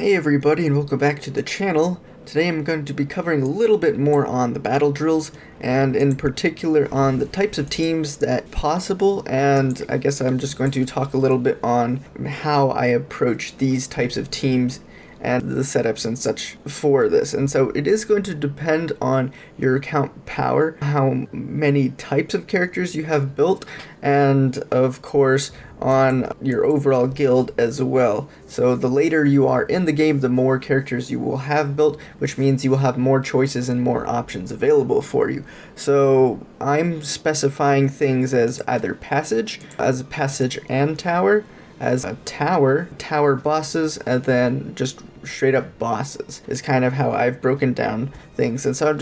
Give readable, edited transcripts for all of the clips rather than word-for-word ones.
Hey everybody, and welcome back to the channel. Today I'm going to be covering a little bit more on the battle drills, and in particular on the types of teams that possible, and I guess I'm just going to talk a little bit on how I approach these types of teams and the setups and such for this. And so it is going to depend on your account power, how many types of characters you have built, and of course on your overall guild as well. So the later you are in the game, the more characters you will have built, which means you will have more choices and more options available for you. So I'm specifying things as either passage, as a passage and tower, as a tower bosses, and then just straight up bosses is kind of how I've broken down things. And so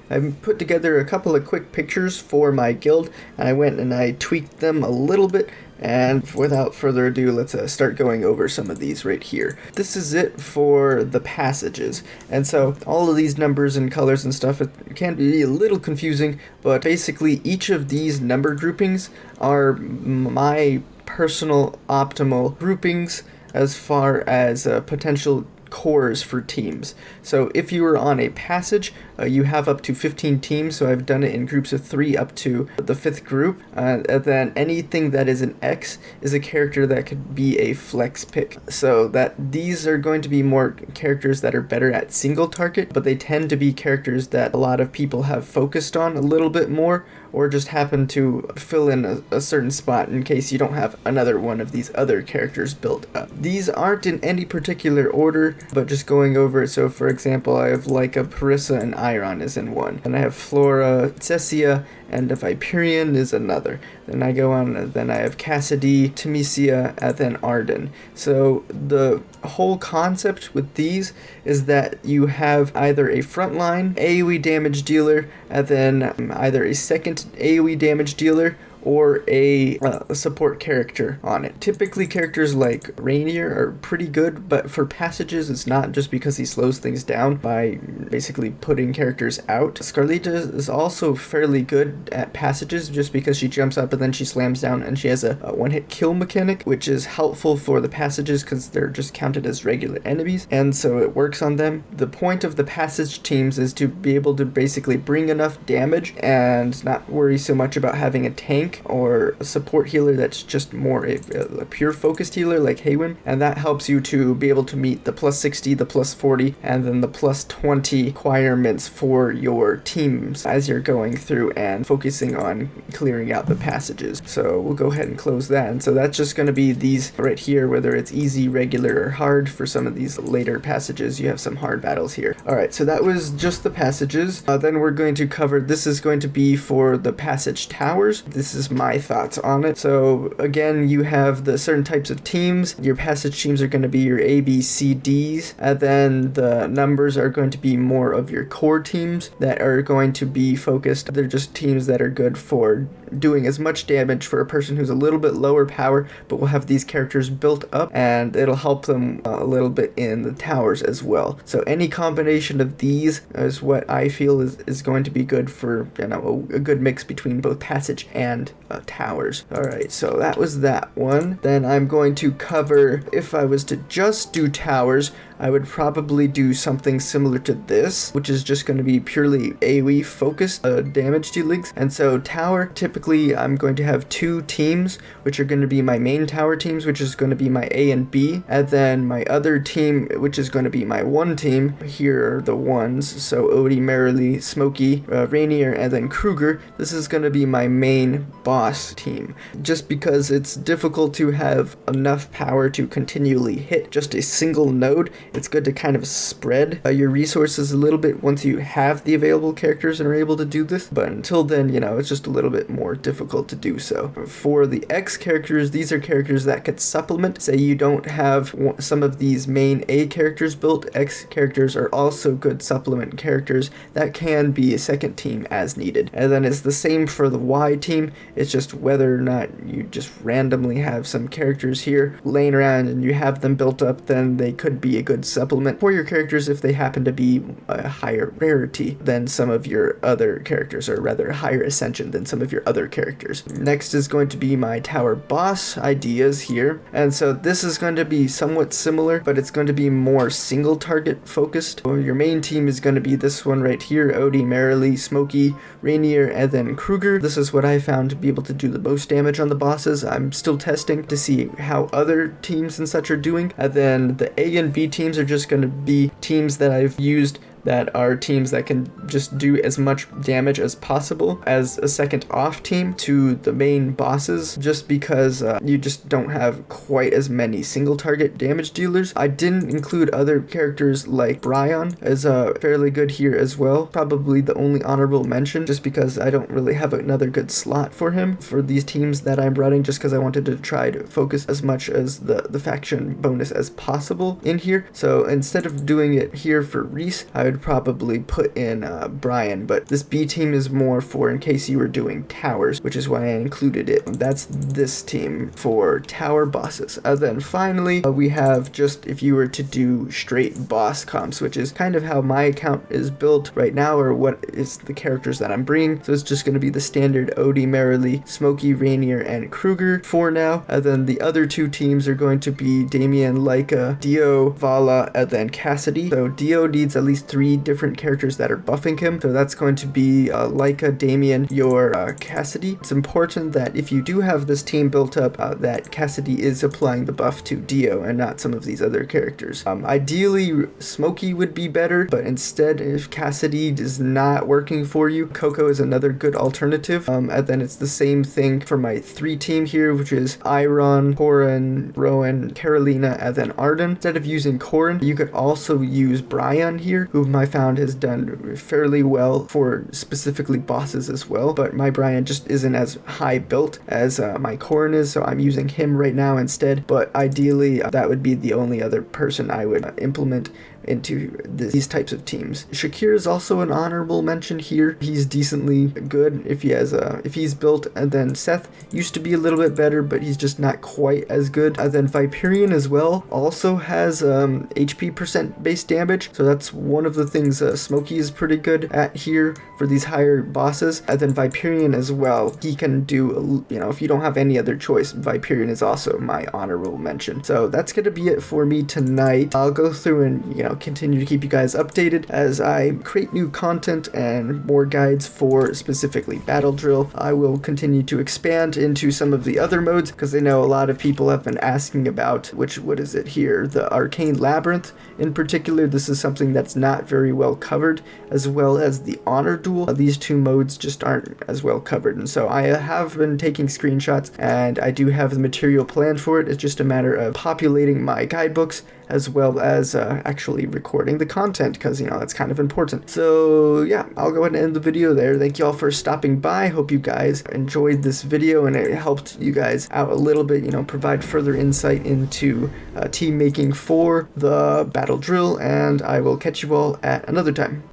I've put together a couple of quick pictures for my guild, and I went and I tweaked them a little bit. And without further ado, let's start going over some of these right here. This is it for the passages. And so all of these numbers and colors and stuff, it can be a little confusing, but basically each of these number groupings are my personal optimal groupings as far as potential cores for teams. So if you are on a passage, you have up to 15 teams, so I've done it in groups of 3 up to the 5th group, and then anything that is an X is a character that could be a flex pick. So that these are going to be more characters that are better at single target, but they tend to be characters that a lot of people have focused on a little bit more, or just happen to fill in a certain spot in case you don't have another one of these other characters built up. These aren't in any particular order, but just going over it. So for example, I have like a Parissa and Iron is in one, and I have Flora, Cessia, and a Viperian is another. Then I go on, then I have Cassidy, Temesia, and then Arden. So the whole concept with these is that you have either a frontline AoE damage dealer, and then either a second AoE damage dealer, or a support character on it. Typically characters like Rainier are pretty good, but for passages it's not, just because he slows things down by basically putting characters out. Scarlita is also fairly good at passages just because she jumps up and then she slams down, and she has a one-hit kill mechanic, which is helpful for the passages because they're just counted as regular enemies, and so it works on them. The point of the passage teams is to be able to basically bring enough damage and not worry so much about having a tank or a support healer that's just more a pure focused healer like Haywin, and that helps you to be able to meet the plus 60, the plus 40, and then the plus 20 requirements for your teams as you're going through and focusing on clearing out the passages. So we'll go ahead and close that, and so that's just going to be these right here, whether it's easy, regular, or hard. For some of these later passages you have some hard battles here. Alright, so that was just the passages. Then we're going to cover, this is going to be for the passage towers. This is my thoughts on it. So again, you have the certain types of teams. Your passage teams are going to be your A, B, C, Ds, and then the numbers are going to be more of your core teams that are going to be focused. They're just teams that are good for doing as much damage for a person who's a little bit lower power, but will have these characters built up, and it'll help them a little bit in the towers as well. So any combination of these is what I feel is going to be good for, you know, a good mix between both passage and towers. Alright, so that was that one. Then I'm going to cover, if I was to just do towers, I would probably do something similar to this, which is just going to be purely AoE focused damage dealings. And so tower, typically I'm going to have 2 teams, which are going to be my main tower teams, which is going to be my A and B, and then my other team, which is going to be my 1 team. Here are the ones, so Odie, Merrily, Smokey, Rainier, and then Kruger. This is going to be my main boss team, just because it's difficult to have enough power to continually hit just a single node. It's good to kind of spread your resources a little bit once you have the available characters and are able to do this, but until then, you know, it's just a little bit more difficult to do so. For the X characters, these are characters that could supplement. Say you don't have some of these main A characters built, X characters are also good supplement characters that can be a second team as needed. And then it's the same for the Y team. It's just whether or not you just randomly have some characters here laying around and you have them built up, then they could be a good good supplement for your characters if they happen to be a higher rarity than some of your other characters, or rather higher ascension than some of your other characters. Next is going to be my tower boss ideas here, and so this is going to be somewhat similar, but it's going to be more single target focused. So your main team is going to be this one right here: Odie, Merrily, Smokey, Rainier, and then Kruger. This is what I found to be able to do the most damage on the bosses. I'm still testing to see how other teams and such are doing, and then the A and B teams are just going to be teams that I've used that are teams that can just do as much damage as possible as a second off team to the main bosses, just because you just don't have quite as many single target damage dealers. I didn't include other characters like Brian as fairly good here as well. Probably the only honorable mention, just because I don't really have another good slot for him for these teams that I'm running, just because I wanted to try to focus as much as the faction bonus as possible in here. So instead of doing it here for Reese, I would probably put in Brian, but this B team is more for in case you were doing towers, which is why I included it. That's this team for tower bosses. Then finally, we have just if you were to do straight boss comps, which is kind of how my account is built right now, or what is the characters that I'm bringing. So it's just going to be the standard Odie, Merrily, Smokey, Rainier, and Kruger for now. And then the other two teams are going to be Damien, Leica, Dio, Vala, and then Cassidy. So Dio needs at least 3 different characters that are buffing him, so that's going to be Leica, Damien, your Cassidy. It's important that if you do have this team built up, that Cassidy is applying the buff to Dio and not some of these other characters. Ideally Smokey would be better, but instead if Cassidy is not working for you, Coco is another good alternative. And then it's the same thing for my 3 team here, which is Iron, Corin, Rowan, Carolina, and then Arden. Instead of using Corin, you could also use Brian here, who I found has done fairly well for specifically bosses as well, but my Brian just isn't as high built as my Corin is, so I'm using him right now instead. But ideally that would be the only other person I would implement into these types of teams. Shakir is also an honorable mention here. He's decently good if he has if he's built, and then Seth used to be a little bit better, but he's just not quite as good. And then Viperian as well also has HP percent base damage, so that's one of the things Smokey is pretty good at here for these higher bosses. And then Viperian as well, he can do, you know, if you don't have any other choice, Viperian is also my honorable mention. So that's gonna be it for me tonight. I'll go through and, you know, continue to keep you guys updated as I create new content and more guides for specifically Battle Drill. I will continue to expand into some of the other modes, because I know a lot of people have been asking about what is it here, the Arcane Labyrinth in particular. This is something that's not very well covered, as well as the Honor Duel. These 2 modes just aren't as well covered, and so I have been taking screenshots and I do have the material planned for it. It's just a matter of populating my guidebooks as well as actually recording the content, because, you know, that's kind of important. So yeah, I'll go ahead and end the video there. Thank you all for stopping by. Hope you guys enjoyed this video and it helped you guys out a little bit, you know, provide further insight into team making for the Battle Drill, and I will catch you all at another time.